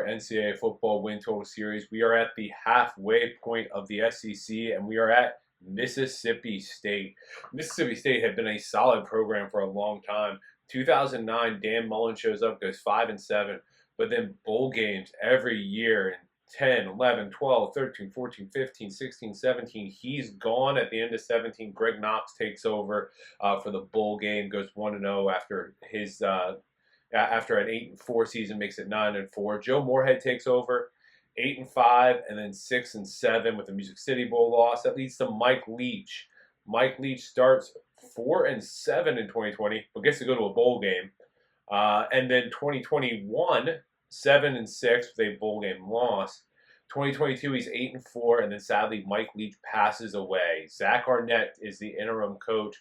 NCAA football win total series. We are at the halfway point of the SEC, and we are at Mississippi State. Mississippi State had been a solid program for a long time. 2009, Dan Mullen shows up, goes 5-7, but then bowl games every year in 10, 11, 12, 13, 14, 15, 16, 17. He's gone at the end of 17. Greg Knox takes over for the bowl game, goes 1-0 after his after an 8-4 season, makes it 9-4. Joe Moorhead takes over, 8-5, and then 6-7 with the Music City Bowl loss. That leads to Mike Leach. Mike Leach starts 4-7 in 2020, but gets to go to a bowl game. And then 2021, 7-6 with a bowl game loss. 2022, he's 8-4, and then sadly, Mike Leach passes away. Zach Arnett is the interim coach,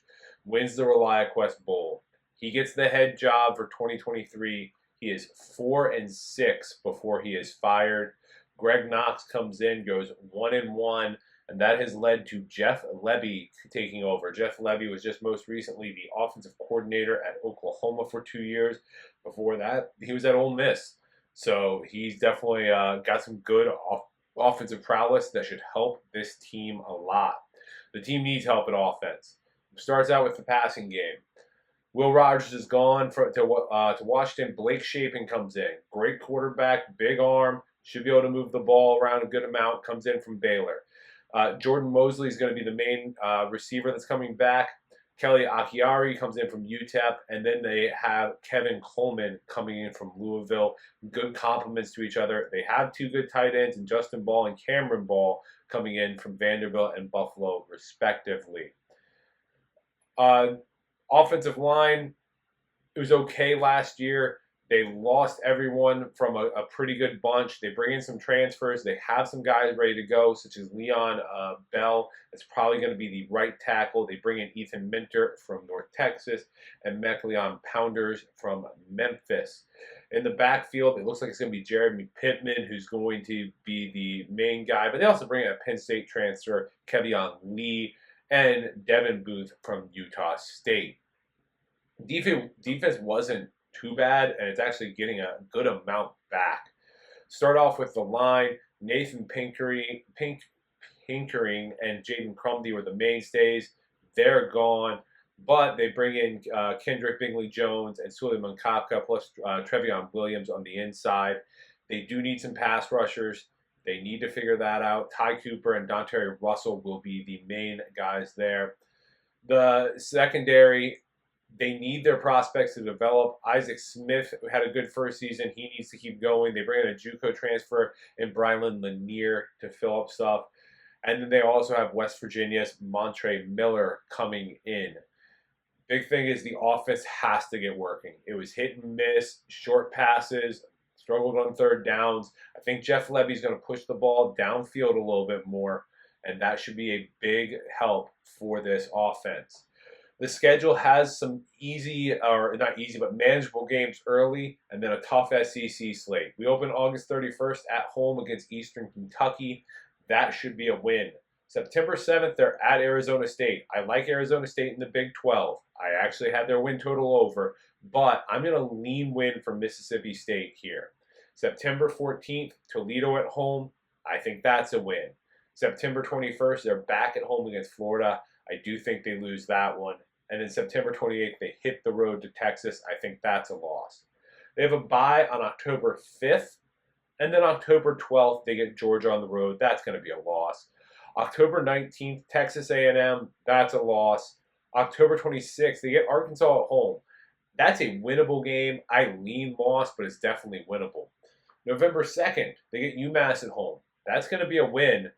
wins the ReliaQuest Bowl. He gets the head job for 2023. He is 4-6 before he is fired. Greg Knox comes in, goes 1-1, and that has led to Jeff Lebby taking over. Jeff Lebby was just most recently the offensive coordinator at Oklahoma for 2 years. Before that, he was at Ole Miss. So he's definitely got some good offensive prowess that should help this team a lot. The team needs help at offense. Starts out with the passing game. Will Rogers is gone to Washington. Blake Shapen comes in. Great quarterback, big arm, should be able to move the ball around a good amount, comes in from Baylor. Jordan Mosley is going to be the main receiver that's coming back. Kelly Akiari comes in from UTEP, and then they have Kevin Coleman coming in from Louisville. Good compliments to each other. They have two good tight ends, and Justin Ball and Cameron Ball coming in from Vanderbilt and Buffalo, respectively. Offensive line, it was okay last year. They lost everyone from a pretty good bunch. They bring in some transfers. They have some guys ready to go, such as Leon Bell. That's probably going to be the right tackle. They bring in Ethan Minter from North Texas and Mekleon Pounders from Memphis. In the backfield, it looks like it's going to be Jeremy Pittman, who's going to be the main guy. But they also bring in a Penn State transfer, Kevion Lee, and Devin Booth from Utah State. Defense wasn't too bad, and it's actually getting a good amount back. Start off with the line. Nathan Pinkering and Jaden Crumdy were the mainstays. They're gone, but they bring in Kendrick Bingley-Jones and Suleiman Kafka plus Trevion Williams on the inside. They do need some pass rushers. They need to figure that out. Ty Cooper and Dontae Russell will be the main guys there. The secondary, they need their prospects to develop. Isaac Smith had a good first season. He needs to keep going. They bring in a JUCO transfer in Brylan Lanier to fill up stuff. And then they also have West Virginia's Montre Miller coming in. Big thing is the offense has to get working. It was hit and miss, short passes, struggled on third downs. I think Jeff Lebby's going to push the ball downfield a little bit more, and that should be a big help for this offense. The schedule has some not easy, but manageable games early, and then a tough SEC slate. We open August 31st at home against Eastern Kentucky. That should be a win. September 7th, they're at Arizona State. I like Arizona State in the Big 12. I actually had their win total over, but I'm going to lean win for Mississippi State here. September 14th, Toledo at home. I think that's a win. September 21st, they're back at home against Florida. I do think they lose that one. And then September 28th, they hit the road to Texas. I think that's a loss. They have a bye on October 5th. And then October 12th, they get Georgia on the road. That's going to be a loss. October 19th, Texas A&M. That's a loss. October 26th, they get Arkansas at home. That's a winnable game. I lean loss, but it's definitely winnable. November 2nd, they get UMass at home. That's going to be a win.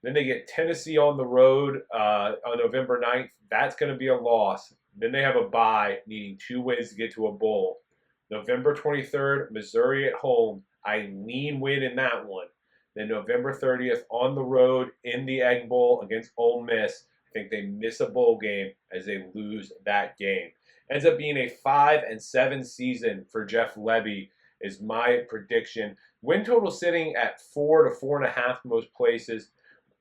Then they get Tennessee on the road on November 9th. That's going to be a loss. Then they have a bye, needing 2 wins to get to a bowl. November 23rd, Missouri at home. I lean win in that one. Then November 30th, on the road in the Egg Bowl against Ole Miss. I think they miss a bowl game as they lose that game. Ends up being a 5-7 season for Jeff Lebby is my prediction. Win total sitting at 4 to 4.5 most places.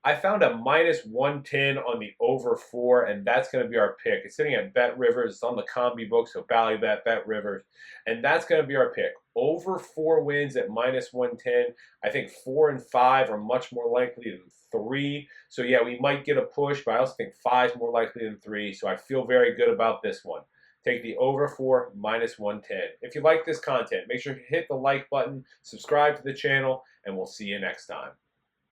I found a minus 110 on the over 4, and that's going to be our pick. It's sitting at Bet Rivers. It's on the combi book, so Ballybet, Bet Rivers, and that's going to be our pick. Over 4 wins at minus 110. I think 4 and 5 are much more likely than 3. So yeah, we might get a push, but I also think 5 is more likely than 3. So I feel very good about this one. Take the over 4 minus 110. If you like this content, make sure to hit the like button, subscribe to the channel, and we'll see you next time.